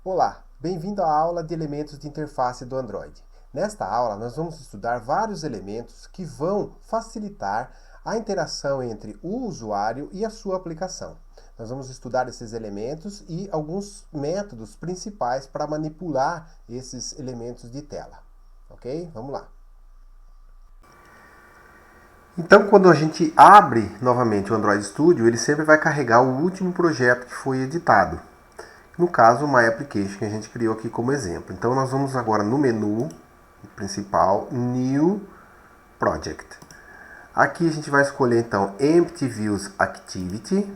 Olá, bem-vindo à aula de elementos de interface do Android. Nesta aula, nós vamos estudar vários elementos que vão facilitar a interação entre o usuário e a sua aplicação. Nós vamos estudar esses elementos e alguns métodos principais para manipular esses elementos de tela. Ok? Vamos lá. Então, quando a gente abre novamente o Android Studio, ele sempre vai carregar o último projeto que foi editado. No caso, o My Application, que a gente criou aqui como exemplo. Então, nós vamos agora no menu principal, New Project. Aqui a gente vai escolher, então, Empty Views Activity.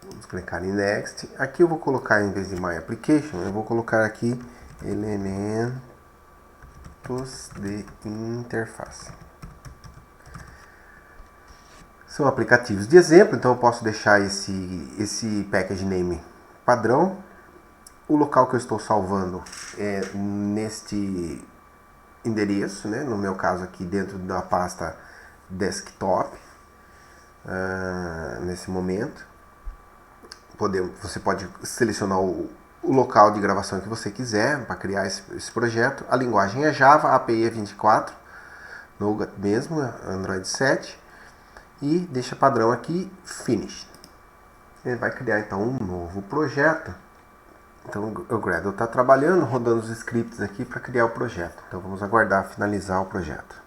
Vamos clicar em Next. Aqui eu vou colocar, em vez de My Application, eu vou colocar aqui Elementos de Interface. São aplicativos de exemplo, então eu posso deixar esse package name padrão. O local que eu estou salvando é neste endereço, né? No meu caso aqui dentro da pasta desktop, nesse momento. Você pode selecionar o local de gravação que você quiser para criar esse projeto. A linguagem é Java, a API é 24, Nougat mesmo, Android 7. E deixa padrão aqui, Finish. Ele vai criar então um novo projeto. Então o Gradle está trabalhando, rodando os scripts aqui para criar o projeto. Então vamos aguardar finalizar o projeto.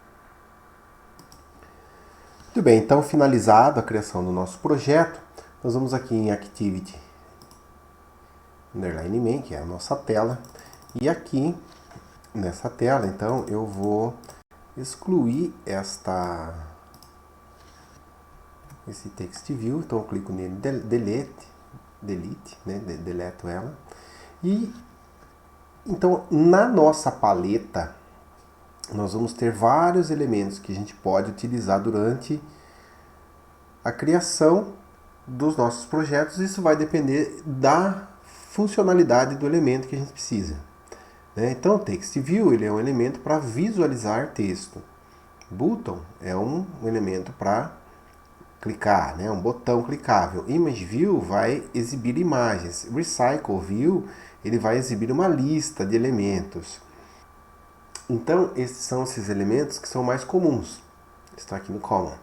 Muito bem, então finalizado a criação do nosso projeto, nós vamos aqui em Activity Underline Main, que é a nossa tela. E aqui, nessa tela, então, eu vou excluir esse text view. Então eu clico nele, delete, né? Deleto ela. E então na nossa paleta nós vamos ter vários elementos que a gente pode utilizar durante a criação dos nossos projetos. Isso vai depender da funcionalidade do elemento que a gente precisa. Então o text view ele é um elemento para visualizar texto. Button é um elemento para clicar, né? Um botão clicável. Image View vai exibir imagens. Recycle View ele vai exibir uma lista de elementos. Então, esses são esses elementos que são mais comuns. Está aqui no Common.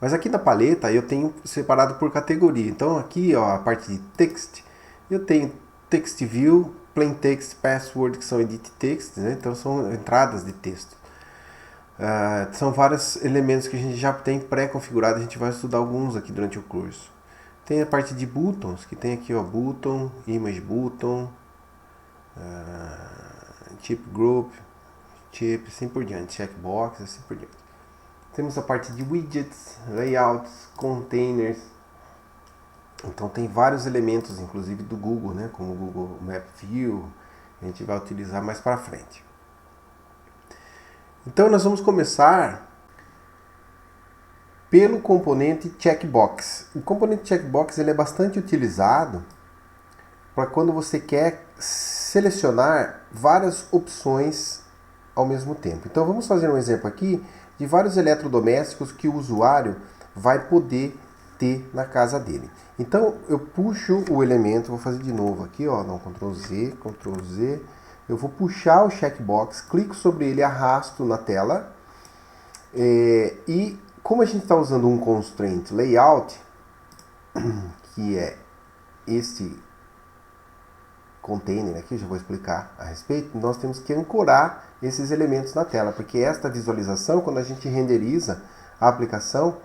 Mas aqui na paleta eu tenho separado por categoria. Então aqui, ó, a parte de Text, eu tenho Text View, Plain Text, Password, que são Edit Text, né? Então são entradas de texto. São vários elementos que a gente já tem pré-configurado, a gente vai estudar alguns aqui durante o curso. Tem a parte de buttons, que tem aqui, ó, button, image button, chip group, chip, assim por diante, checkbox, assim por diante. Temos a parte de widgets, layouts, containers. Então tem vários elementos, inclusive do Google, né, como o Google Map View, a gente vai utilizar mais para frente. Então nós vamos começar pelo componente checkbox. O componente checkbox ele é bastante utilizado para quando você quer selecionar várias opções ao mesmo tempo. Então vamos fazer um exemplo aqui de vários eletrodomésticos que o usuário vai poder ter na casa dele. Então eu puxo o elemento, vou fazer de novo aqui, ó, não, Ctrl Z, eu vou puxar o checkbox, clico sobre ele, arrasto na tela, e como a gente está usando um constraint layout, que é esse container aqui, eu já vou explicar a respeito, nós temos que ancorar esses elementos na tela, porque esta visualização, quando a gente renderiza a aplicação,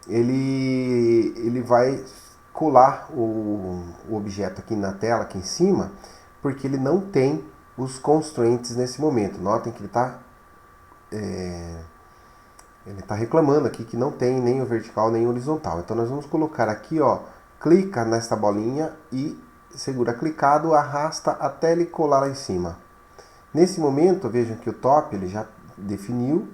ele vai colar o objeto aqui na tela, aqui em cima, porque ele não tem os constraints nesse momento. Notem que ele está reclamando aqui que não tem nem o vertical nem o horizontal. Então nós vamos colocar aqui, ó, clica nesta bolinha e segura clicado, arrasta até ele colar lá em cima. Nesse momento, vejam que o top ele já definiu.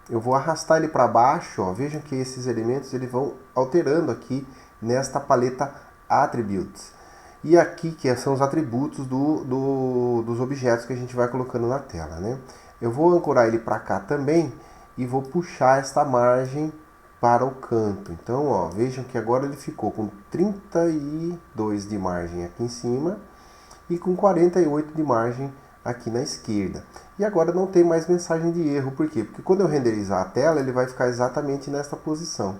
Eu vou arrastar ele para baixo, ó. Vejam que esses elementos eles vão alterando aqui nesta paleta Attributes. E aqui que são os atributos dos objetos que a gente vai colocando na tela, né? Eu vou ancorar ele para cá também e vou puxar esta margem para o canto. Então, ó, vejam que agora ele ficou com 32 de margem aqui em cima e com 48 de margem aqui na esquerda. E agora não tem mais mensagem de erro, por quê? Porque quando eu renderizar a tela, ele vai ficar exatamente nesta posição.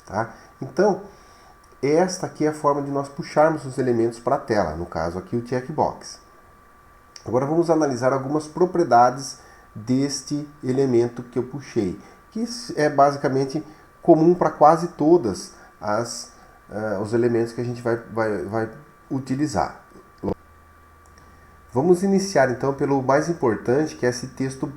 Tá? Então, esta aqui é a forma de nós puxarmos os elementos para a tela, no caso aqui o checkbox. Agora vamos analisar algumas propriedades deste elemento que eu puxei, que é basicamente comum para quase todas os elementos que a gente vai utilizar. Vamos iniciar então pelo mais importante, que é esse texto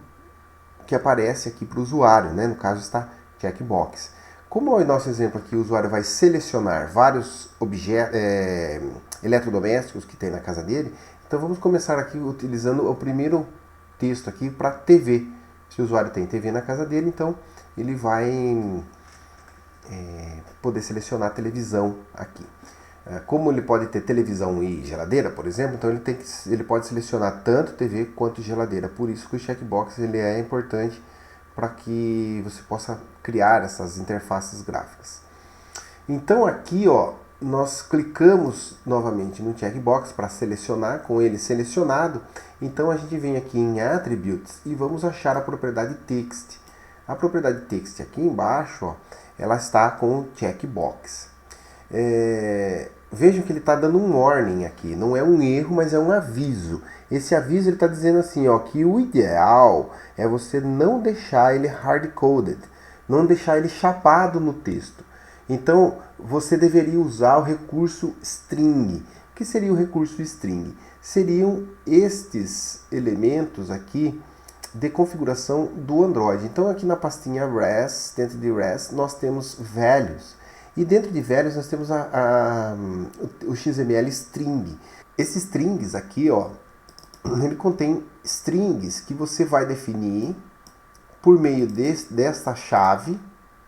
que aparece aqui para o usuário, né? No caso está checkbox. Como é o nosso exemplo aqui, o usuário vai selecionar vários eletrodomésticos que tem na casa dele, então vamos começar aqui utilizando o primeiro texto aqui para TV. Se o usuário tem TV na casa dele, então ele vai poder selecionar a televisão aqui. Como ele pode ter televisão e geladeira, por exemplo, então ele pode selecionar tanto TV quanto geladeira. Por isso que o checkbox ele é importante para que você possa criar essas interfaces gráficas. Então aqui, ó, nós clicamos novamente no checkbox para selecionar, com ele selecionado. Então a gente vem aqui em Attributes e vamos achar a propriedade Text. A propriedade Text aqui embaixo, ó, ela está com o checkbox. Vejam que ele está dando um warning aqui, não é um erro, mas é um aviso. Esse aviso ele está dizendo assim, ó, que o ideal é você não deixar ele hard-coded, não deixar ele chapado no texto. Então, você deveria usar o recurso string. O que seria o recurso string? Seriam estes elementos aqui de configuração do Android. Então, aqui na pastinha res, dentro de res, nós temos values. E dentro de values nós temos o XML string. Esses strings aqui, ó, ele contém strings que você vai definir por meio desta chave,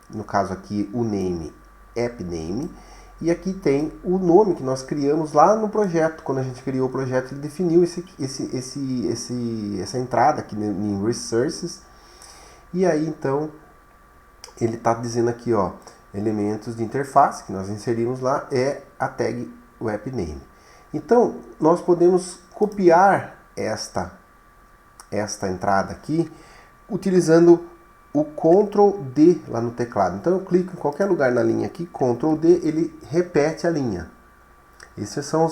no caso aqui o name, app name, e aqui tem o nome que nós criamos lá no projeto. Quando a gente criou o projeto, ele definiu essa entrada aqui em resources. E aí então ele está dizendo aqui, ó, elementos de interface que nós inserimos lá é a tag webName. Então, nós podemos copiar esta entrada aqui utilizando o Ctrl D lá no teclado. Então, eu clico em qualquer lugar na linha aqui, Ctrl D, ele repete a linha. Esses são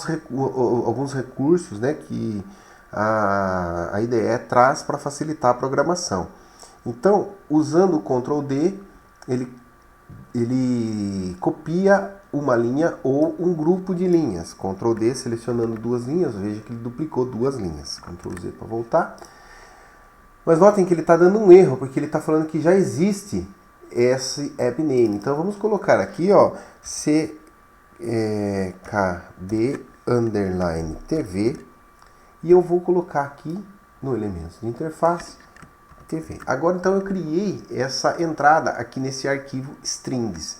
alguns recursos, né, que a IDE traz para facilitar a programação. Então, usando o Ctrl D, ele copia uma linha ou um grupo de linhas. Ctrl D selecionando duas linhas, veja que ele duplicou duas linhas. Ctrl Z para voltar. Mas notem que ele está dando um erro, porque ele está falando que já existe esse app name. Então vamos colocar aqui, ó, CKB_TV e eu vou colocar aqui no elemento de interface TV. Agora então eu criei essa entrada aqui nesse arquivo strings.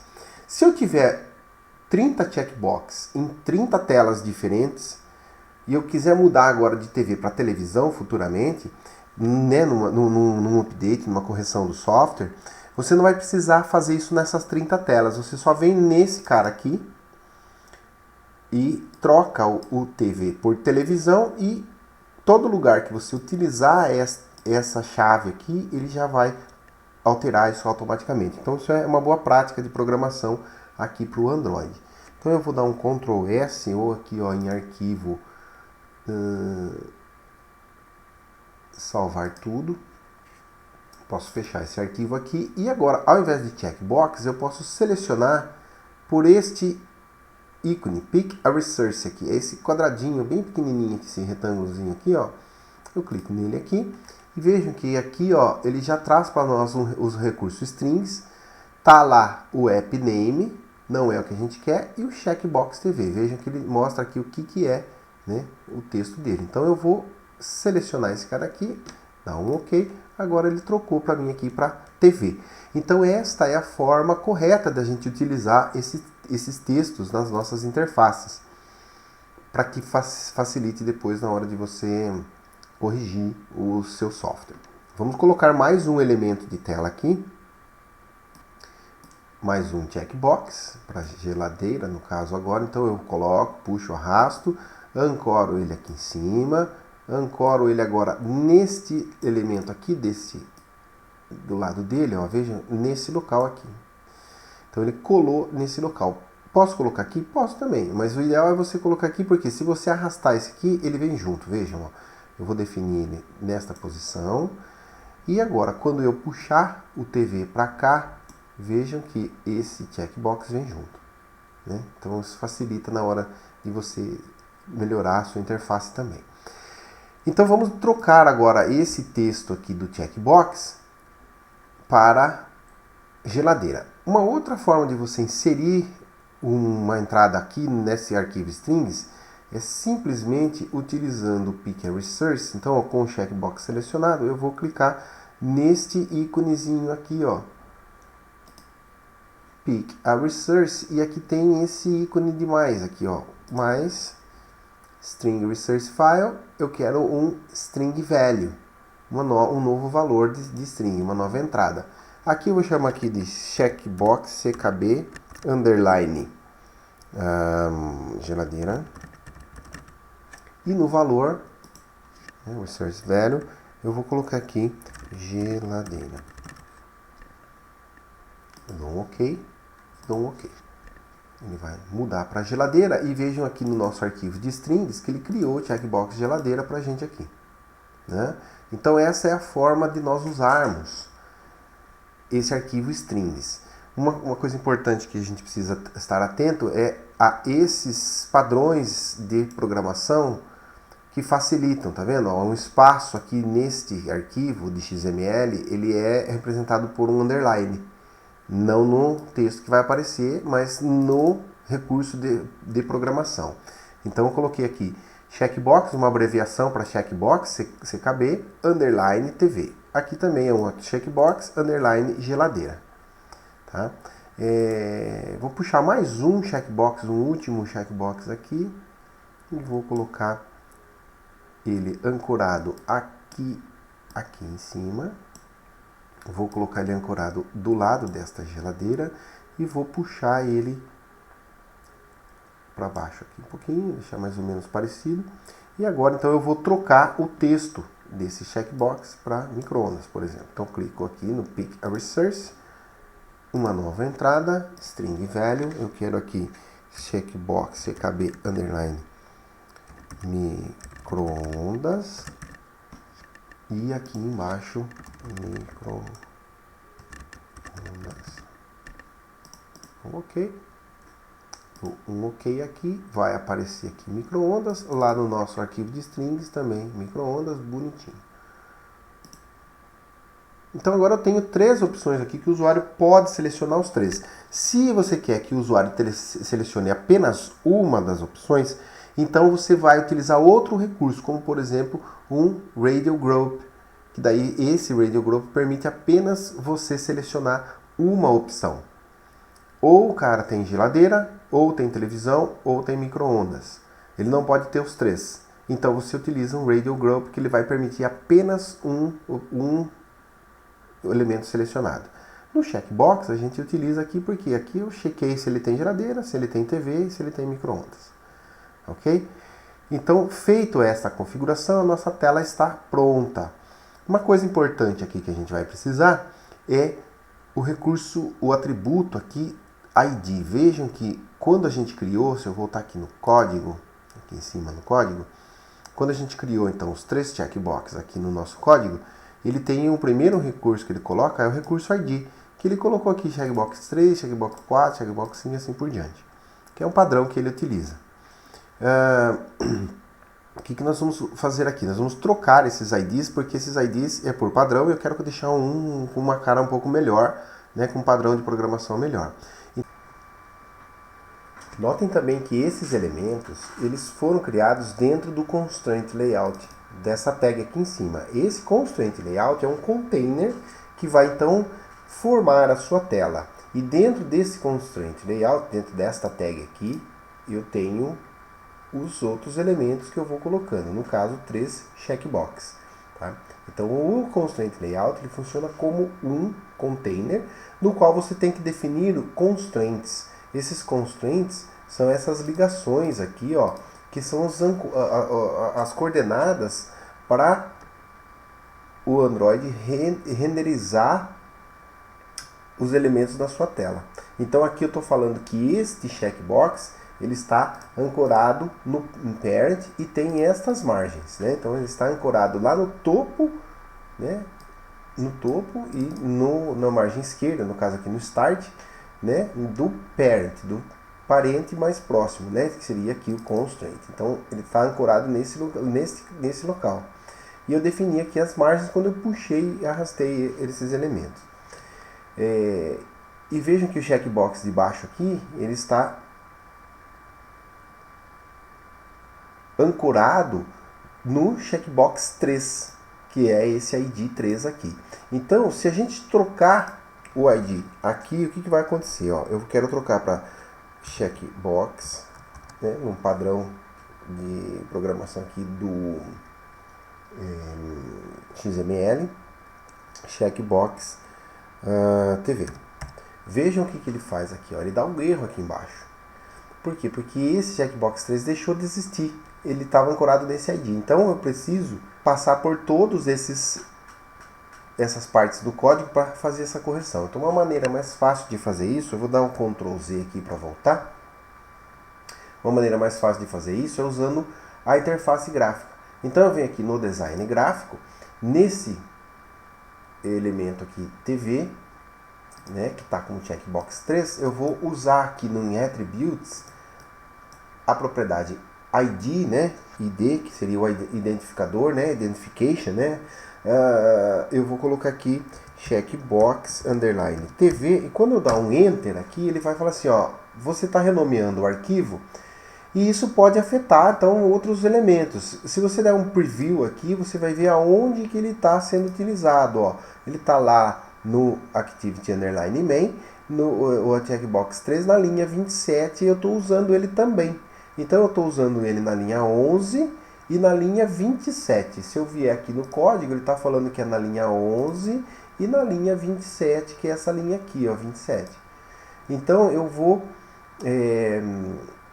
Se eu tiver 30 checkbox em 30 telas diferentes e eu quiser mudar agora de TV para televisão futuramente, né, num update, numa correção do software, você não vai precisar fazer isso nessas 30 telas. Você só vem nesse cara aqui e troca o TV por televisão e todo lugar que você utilizar essa chave aqui, ele já vai alterar isso automaticamente. Então isso é uma boa prática de programação aqui para o Android. Então eu vou dar um Ctrl S ou aqui, ó, em arquivo salvar tudo. Posso fechar esse arquivo aqui e agora, ao invés de checkbox, eu posso selecionar por este ícone, Pick a Resource aqui, é esse quadradinho bem pequenininho, aqui, esse retângulozinho aqui, ó. Eu clico nele aqui e vejam que aqui, ó, ele já traz para nós os recursos strings. Tá lá o app name, não é o que a gente quer, e o checkbox TV. Vejam que ele mostra aqui o que é, né, o texto dele. Então eu vou selecionar esse cara aqui, dar um OK. Agora ele trocou para mim aqui para TV. Então esta é a forma correta da gente utilizar esses textos nas nossas interfaces, para que facilite depois na hora de você corrigir o seu software. Vamos colocar mais um elemento de tela aqui. mais um checkbox para geladeira, no caso agora. Então eu coloco, puxo, arrasto, ancoro ele aqui em cima, ancoro ele agora neste elemento aqui, do lado dele, ó, veja, nesse local aqui. Então ele colou nesse local. Posso colocar aqui? Posso também, mas o ideal é você colocar aqui, porque se você arrastar esse aqui, ele vem junto, vejam, ó. Eu vou definir ele nesta posição. E agora, quando eu puxar o TV para cá, vejam que esse checkbox vem junto, né? Então isso facilita na hora de você melhorar a sua interface também. Então vamos trocar agora esse texto aqui do checkbox para geladeira. Uma outra forma de você inserir uma entrada aqui nesse arquivo strings é simplesmente utilizando o Pick a Resource. Então, ó, com o checkbox selecionado, eu vou clicar neste íconezinho aqui, ó, Pick a Resource, e aqui tem esse ícone de mais aqui, ó, mais String Resource File. Eu quero um string value, um novo valor de string, uma nova entrada. Aqui eu vou chamar aqui de checkbox CKB underline geladeira. E no valor, né, resource value, eu vou colocar aqui geladeira. Eu dou um OK, dou um OK. Ele vai mudar para geladeira, e vejam aqui no nosso arquivo de strings que ele criou o checkbox geladeira para a gente aqui, né? Então essa é a forma de nós usarmos esse arquivo strings. Uma coisa importante que a gente precisa estar atento é a esses padrões de programação que facilitam, tá vendo? Um espaço aqui neste arquivo de XML, ele é representado por um underline. Não no texto que vai aparecer, mas no recurso de programação. Então eu coloquei aqui checkbox, uma abreviação para checkbox, CKB, underline TV. Aqui também é um checkbox, underline geladeira. Tá? Vou puxar mais um checkbox, um último checkbox aqui, e vou colocar ele ancorado aqui em cima. Vou colocar ele ancorado do lado desta geladeira e vou puxar ele para baixo aqui um pouquinho, deixar mais ou menos parecido. E agora então eu vou trocar o texto desse checkbox para micro-ondas, por exemplo. Então clico aqui no Pick a Resource, uma nova entrada, string value, eu quero aqui checkbox CKB underline micro-ondas, e aqui embaixo micro-ondas. OK. Um OK aqui, vai aparecer aqui micro-ondas, lá no nosso arquivo de strings também micro-ondas, bonitinho. Então agora eu tenho três opções aqui que o usuário pode selecionar os três. Se você quer que o usuário selecione apenas uma das opções, então você vai utilizar outro recurso, como por exemplo um Radial Group, que daí esse Radial Group permite apenas você selecionar uma opção. Ou o cara tem geladeira, ou tem televisão, ou tem micro-ondas. Ele não pode ter os três. Então você utiliza um Radial Group, que ele vai permitir apenas um elemento selecionado. No checkbox a gente utiliza aqui porque aqui eu chequei se ele tem geladeira, se ele tem TV e se ele tem micro-ondas. Ok? Então, feito essa configuração, a nossa tela está pronta. Uma coisa importante aqui que a gente vai precisar é o recurso, o atributo aqui ID. Vejam que quando a gente criou, se eu voltar aqui no código, aqui em cima no código, quando a gente criou então os três checkboxes aqui no nosso código, ele tem o primeiro recurso que ele coloca, é o recurso ID, que ele colocou aqui checkbox 3, checkbox 4, checkbox 5 e assim por diante, que é um padrão que ele utiliza. O que nós vamos fazer aqui? Nós vamos trocar esses IDs, porque esses IDs é por padrão e eu quero deixar um com uma cara um pouco melhor, né, com um padrão de programação melhor. Notem também que esses elementos eles foram criados dentro do Constraint Layout, dessa tag aqui em cima. Esse Constraint Layout é um container que vai então formar a sua tela. E dentro desse Constraint Layout, dentro desta tag aqui, eu tenho os outros elementos que eu vou colocando, no caso 3 checkbox. Tá? Então o Constraint Layout ele funciona como um container no qual você tem que definir constraints. Esses constraints são essas ligações aqui, ó, que são as coordenadas para o Android renderizar os elementos da sua tela. Então aqui eu estou falando que este checkbox ele está ancorado no parent e tem estas margens, né? Então ele está ancorado lá no topo, né? No topo e na margem esquerda, no caso aqui no start, né? Do parent, do parente mais próximo, né? Que seria aqui o constraint. Então ele está ancorado nesse local. E eu defini aqui as margens quando eu puxei e arrastei esses elementos. E vejam que o checkbox de baixo aqui, ele está ancorado no checkbox 3, que é esse ID 3 aqui. Então, se a gente trocar o ID aqui, o que vai acontecer? Ó, eu quero trocar para checkbox, né, num padrão de programação aqui do XML, checkbox TV. Vejam o que ele faz aqui, ó. Ele dá um erro aqui embaixo. Por quê? Porque esse checkbox 3 deixou de existir. Ele estava ancorado nesse ID. Então eu preciso passar por todos essas partes do código para fazer essa correção. Então uma maneira mais fácil de fazer isso, eu vou dar um Ctrl Z aqui para voltar. Uma maneira mais fácil de fazer isso é usando a interface gráfica. Então eu venho aqui no design gráfico, nesse elemento aqui TV, né, que está como checkbox 3, eu vou usar aqui no Attributes a propriedade ID, né, ID, que seria o identificador, né, identification, né, eu vou colocar aqui checkbox underline TV, e quando eu dar um Enter aqui, ele vai falar assim, ó, você está renomeando o arquivo, e isso pode afetar, então, outros elementos. Se você der um preview aqui, você vai ver aonde que ele está sendo utilizado. Ó. Ele está lá no Activity Underline Main, no checkbox 3, na linha 27, e eu estou usando ele também. Então, eu estou usando ele na linha 11 e na linha 27. Se eu vier aqui no código, ele está falando que é na linha 11 e na linha 27, que é essa linha aqui, ó, 27. Então, eu vou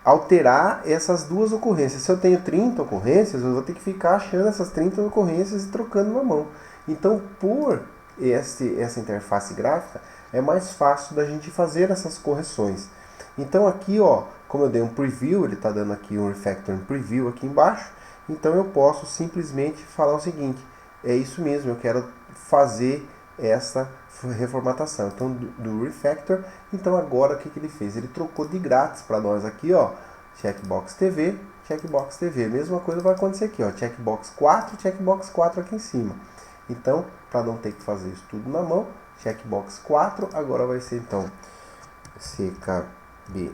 alterar essas duas ocorrências. Se eu tenho 30 ocorrências, eu vou ter que ficar achando essas 30 ocorrências e trocando na mão. Então, por essa interface gráfica, é mais fácil da gente fazer essas correções. Então aqui, ó, como eu dei um preview, ele está dando aqui um refactor preview aqui embaixo, então eu posso simplesmente falar o seguinte, é isso mesmo, eu quero fazer essa reformatação. Então do refactor, então agora o que ele fez? Ele trocou de grátis para nós aqui, ó, checkbox TV, checkbox TV. Mesma coisa vai acontecer aqui, ó, checkbox 4 aqui em cima. Então, para não ter que fazer isso tudo na mão, checkbox 4 agora vai ser então CKB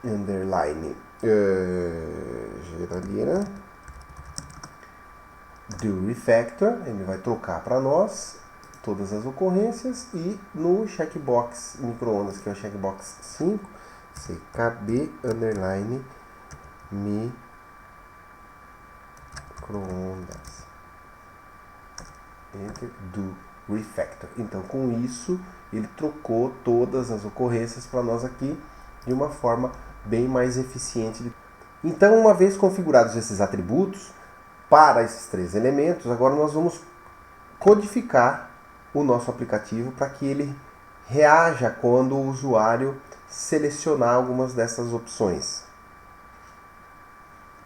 underline geradeira do refactor, ele vai trocar para nós todas as ocorrências, e no checkbox micro-ondas, que é o checkbox 5, CKB underline micro-ondas enter do refactor. Então com isso ele trocou todas as ocorrências para nós aqui de uma forma bem mais eficiente. Então, uma vez configurados esses atributos para esses três elementos, agora nós vamos codificar o nosso aplicativo para que ele reaja quando o usuário selecionar algumas dessas opções.